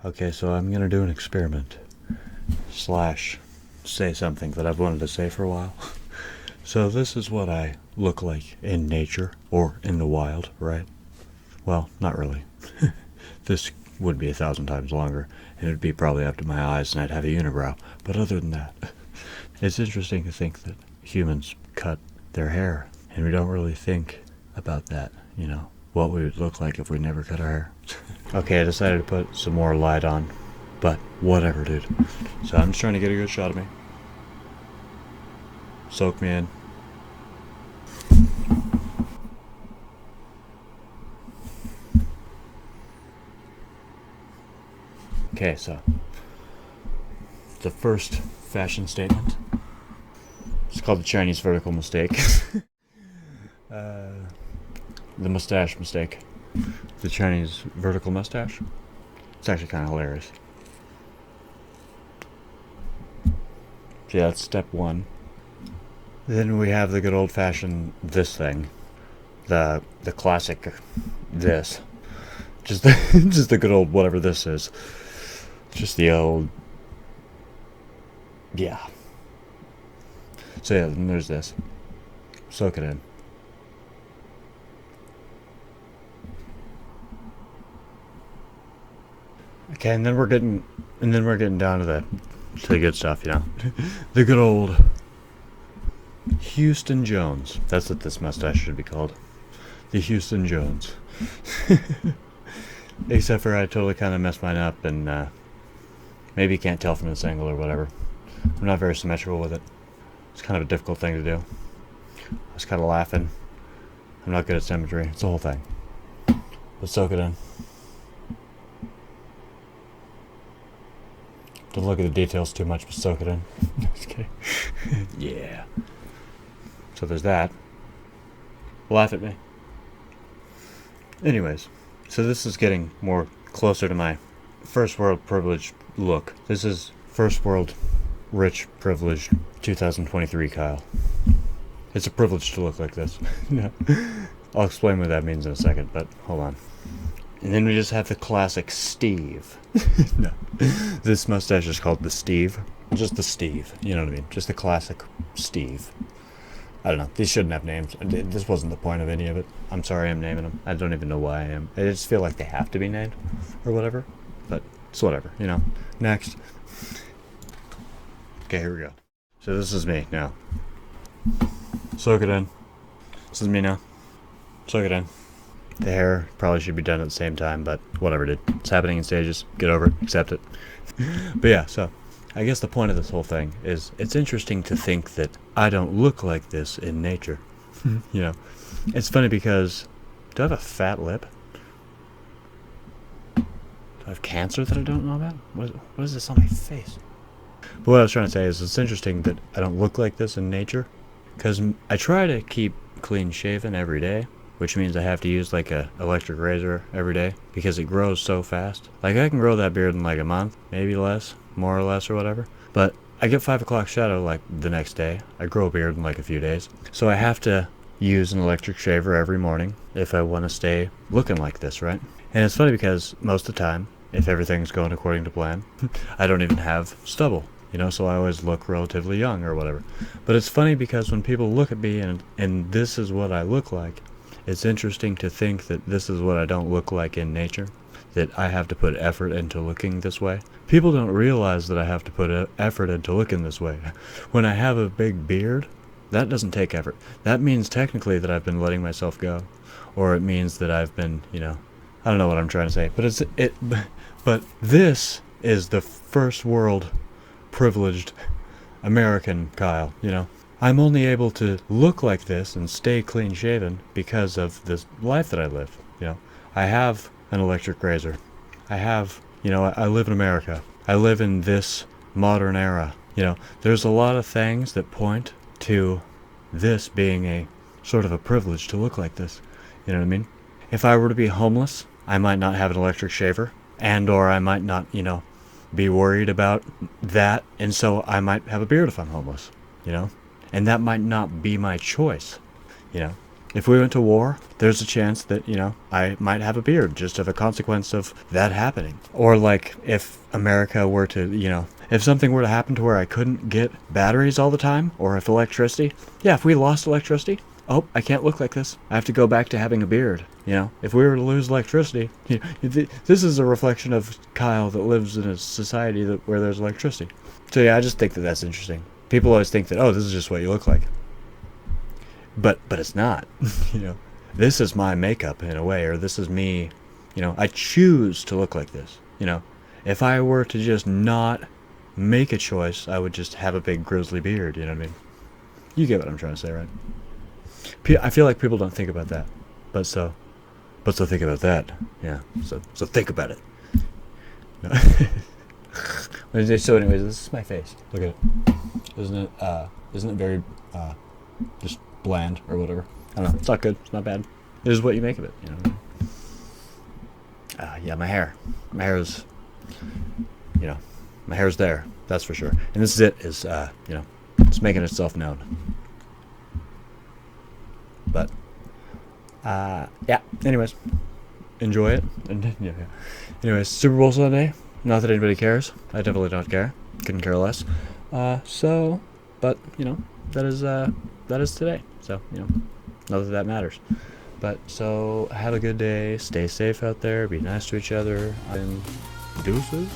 Okay, so I'm gonna do an experiment. Slash say something that I've wanted to say for a while. So this is what I look like in nature, or in the wild, right? Well, not really. This would be 1,000 times longer, and it would be probably up to my eyes, and I'd have a unibrow. But other than that, it's interesting to think that humans cut their hair, and we don't really think about that, you know, what we would look like if we never cut our hair. Okay, I decided to put some more light on, but whatever, dude. So I'm just trying to get a good shot of me. Soak me in. Okay, so the first fashion statement. It's called the Chinese vertical mistake. The mustache mistake. The Chinese vertical mustache. It's actually kind of hilarious. So yeah, that's step one. Then we have the good old-fashioned this thing. The classic this. Just just the good old whatever this is. Just the old... yeah. So yeah, then there's this. Soak it in. Okay, and then we're getting down to the good stuff, you know. The good old Houston Jones. That's what this mustache should be called. The Houston Jones. Except for I totally kind of messed mine up, and maybe you can't tell from this angle or whatever. I'm not very symmetrical with it. It's kind of a difficult thing to do. I was kind of laughing. I'm not good at symmetry. It's the whole thing. Let's soak it in. Don't look at the details too much, but soak it in. Just kidding. Yeah. So there's that. Laugh at me. Anyways, so this is getting more closer to my first world privileged look. This is first world rich privileged 2023 Kyle. It's a privilege to look like this. Yeah. I'll explain what that means in a second, but hold on. And then we just have the classic Steve. No. This mustache is called the Steve. Just the Steve. You know what I mean? Just the classic Steve. I don't know. These shouldn't have names. This wasn't the point of any of it. I'm sorry I'm naming them. I don't even know why I am. I just feel like they have to be named. Or whatever. But it's whatever, you know. Next. Okay, here we go. So this is me now. Soak it in. This is me now. Soak it in. The hair probably should be done at the same time, but whatever, dude. It's happening in stages. Get over it. Accept it. But yeah, so I guess the point of this whole thing is it's interesting to think that I don't look like this in nature. You know, it's funny because do I have a fat lip? Do I have cancer that I don't know about? What is this on my face? But what I was trying to say is it's interesting that I don't look like this in nature because I try to keep clean shaven every day, which means I have to use like a electric razor every day because it grows so fast. Like I can grow that beard in like a month, maybe less, more or less or whatever. But I get 5 o'clock shadow like the next day. I grow a beard in like a few days. So I have to use an electric shaver every morning if I want to stay looking like this, right? And it's funny because most of the time, if everything's going according to plan, I don't even have stubble. You know, so I always look relatively young or whatever. But it's funny because when people look at me and this is what I look like, it's interesting to think that this is what I don't look like in nature, that I have to put effort into looking this way. People don't realize that I have to put effort into looking this way. When I have a big beard, that doesn't take effort. That means technically that I've been letting myself go, or it means that I've been, you know, I don't know what I'm trying to say, but this is the first world privileged American Kyle, you know. I'm only able to look like this and stay clean shaven because of this life that I live, you know. I have an electric razor. I have, you know, I live in America. I live in this modern era. You know, there's a lot of things that point to this being a sort of a privilege to look like this. You know what I mean? If I were to be homeless, I might not have an electric shaver, and or I might not, you know, be worried about that, and so I might have a beard if I'm homeless, you know? And that might not be my choice, you know? If we went to war, there's a chance that, you know, I might have a beard just as a consequence of that happening. Or like if America were to, you know, if something were to happen to where I couldn't get batteries all the time, or if electricity, yeah, if we lost electricity, oh, I can't look like this. I have to go back to having a beard. You know, if we were to lose electricity, you know, this is a reflection of Kyle that lives in a society where there's electricity. So yeah, I just think that that's interesting. People always think that, oh, this is just what you look like. But it's not. You know, this is my makeup in a way, or this is me. You know, I choose to look like this. You know, if I were to just not make a choice, I would just have a big grizzly beard. You know what I mean? You get what I'm trying to say, right? I feel like people don't think about that, but so think about that. Yeah. So think about it. No. So anyways, this is my face. Look at it. Isn't it very just bland or whatever? I don't know. It's not good. It's not bad. It is what you make of it. You know. Yeah, my hair. My hair is, you know, my hair's there. That's for sure. And this is it. Is you know, it's making itself known. But yeah. Anyways, enjoy it. And yeah. Anyways, Super Bowl Sunday. Not that anybody cares. I definitely don't care. Couldn't care less. So, but you know, that is today. So you know, not that matters. But so have a good day. Stay safe out there. Be nice to each other. And deuces.